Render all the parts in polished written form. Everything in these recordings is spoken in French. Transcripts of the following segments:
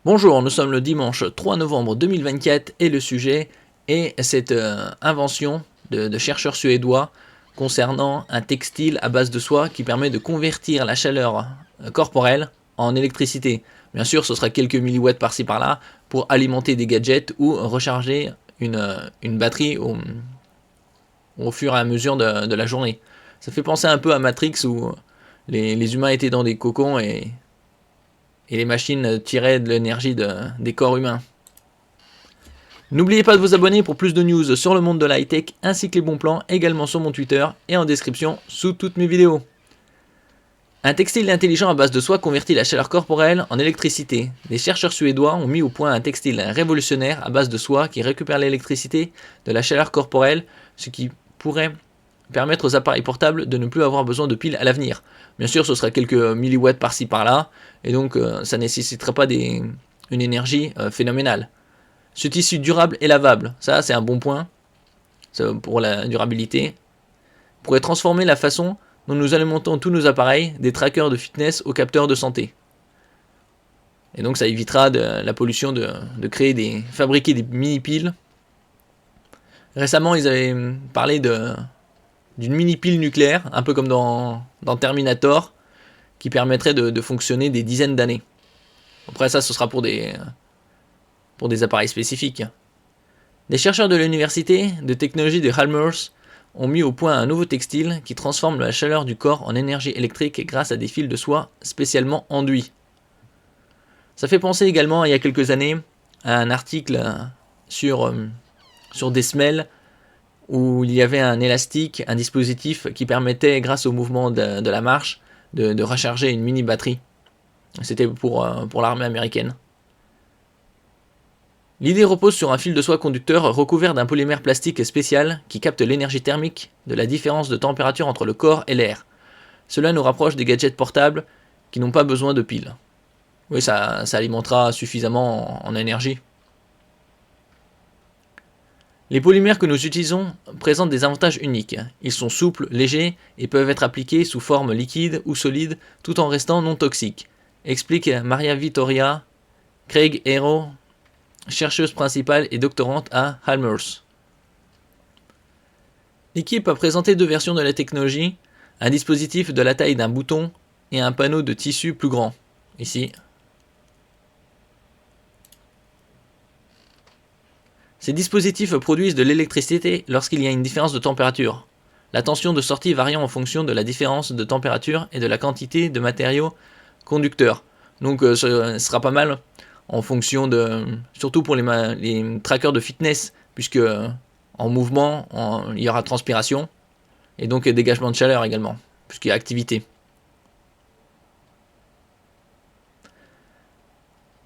Bonjour, nous sommes le dimanche 3 novembre 2024 et le sujet est cette invention de chercheurs suédois concernant un textile à base de soie qui permet de convertir la chaleur corporelle en électricité. Bien sûr, ce sera quelques milliwatts par-ci par-là pour alimenter des gadgets ou recharger une batterie au fur et à mesure de la journée. Ça fait penser un peu à Matrix où les humains étaient dans des cocons et les machines tiraient de l'énergie des corps humains. N'oubliez pas de vous abonner pour plus de news sur le monde de la high-tech ainsi que les bons plans également sur mon Twitter et en description sous toutes mes vidéos. Un textile intelligent à base de soie convertit la chaleur corporelle en électricité. Les chercheurs suédois ont mis au point un textile révolutionnaire à base de soie qui récupère l'électricité de la chaleur corporelle, ce qui pourrait permettre aux appareils portables de ne plus avoir besoin de piles à l'avenir. Bien sûr, ce sera quelques milliwatts par-ci par-là, et donc ça ne nécessitera pas une énergie phénoménale. Ce tissu durable et lavable, ça c'est un bon point pour la durabilité, pourrait transformer la façon dont nous alimentons tous nos appareils, des trackers de fitness aux capteurs de santé. Et donc ça évitera la pollution de fabriquer des mini-piles. Récemment, ils avaient parlé d'une mini-pile nucléaire, un peu comme dans Terminator, qui permettrait de fonctionner des dizaines d'années. Après ça, ce sera pour des appareils spécifiques. Des chercheurs de l'université de technologie de Chalmers ont mis au point un nouveau textile qui transforme la chaleur du corps en énergie électrique grâce à des fils de soie spécialement enduits. Ça fait penser également, il y a quelques années, à un article sur des semelles où il y avait un élastique, un dispositif qui permettait, grâce au mouvement de la marche, de recharger une mini batterie. C'était pour l'armée américaine. L'idée repose sur un fil de soie conducteur recouvert d'un polymère plastique spécial qui capte l'énergie thermique de la différence de température entre le corps et l'air. Cela nous rapproche des gadgets portables qui n'ont pas besoin de piles. Oui, ça alimentera suffisamment en énergie. Les polymères que nous utilisons présentent des avantages uniques. Ils sont souples, légers et peuvent être appliqués sous forme liquide ou solide tout en restant non toxiques, explique Maria Vittoria Craig Hero, chercheuse principale et doctorante à Chalmers. L'équipe a présenté deux versions de la technologie, un dispositif de la taille d'un bouton et un panneau de tissu plus grand, ici. Ces dispositifs produisent de l'électricité lorsqu'il y a une différence de température, la tension de sortie variant en fonction de la différence de température et de la quantité de matériaux conducteurs. Donc ce sera pas mal en fonction surtout pour les trackers de fitness, puisque en mouvement, il y aura transpiration, et donc dégagement de chaleur également, puisqu'il y a activité.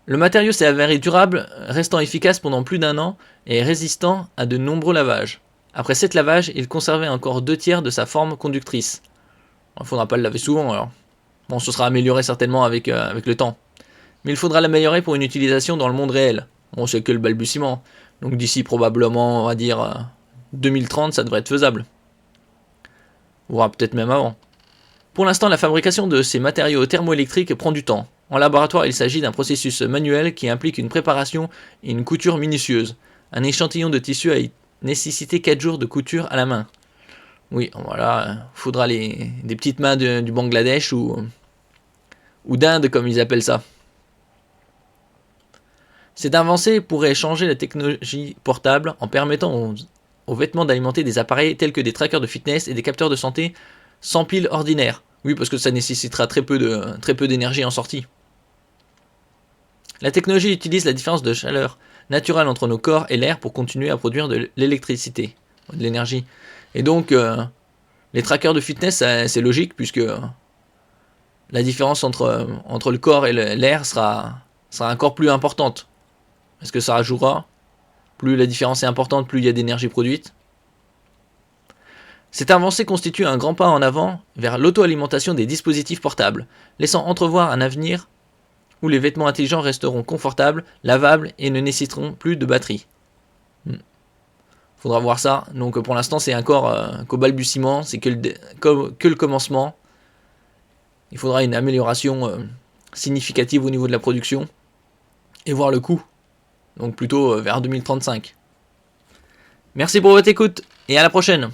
Le matériau s'est avéré durable, restant efficace pendant plus d'un an et résistant à de nombreux lavages. Après 7 lavages, il conservait encore 2/3 de sa forme conductrice. Il ne faudra pas le laver souvent alors. Bon, ce sera amélioré certainement avec le temps. Mais il faudra l'améliorer pour une utilisation dans le monde réel. Bon, c'est que le balbutiement. Donc d'ici probablement, on va dire, 2030, ça devrait être faisable. Voire peut-être même avant. Pour l'instant, la fabrication de ces matériaux thermoélectriques prend du temps. En laboratoire, il s'agit d'un processus manuel qui implique une préparation et une couture minutieuse. Un échantillon de tissu a nécessité 4 jours de couture à la main. Oui, voilà, faudra des petites mains du Bangladesh ou d'Inde comme ils appellent ça. Cette avancée pourrait changer la technologie portable en permettant aux vêtements d'alimenter des appareils tels que des trackers de fitness et des capteurs de santé sans pile ordinaire. Oui, parce que ça nécessitera très peu d'énergie en sortie. La technologie utilise la différence de chaleur naturelle entre nos corps et l'air pour continuer à produire de l'électricité, de l'énergie. Et donc, les trackers de fitness, c'est logique, puisque la différence entre le corps et l'air sera encore plus importante. Est-ce que ça jouera? Plus la différence est importante, plus il y a d'énergie produite. Cette avancée constitue un grand pas en avant vers l'auto-alimentation des dispositifs portables, laissant entrevoir un avenir où les vêtements intelligents resteront confortables, lavables et ne nécessiteront plus de batterie. Faudra voir ça. Donc pour l'instant, c'est encore qu'au balbutiement, c'est que le commencement. Il faudra une amélioration significative au niveau de la production. et voir le coût. Donc plutôt vers 2035. Merci pour votre écoute et à la prochaine.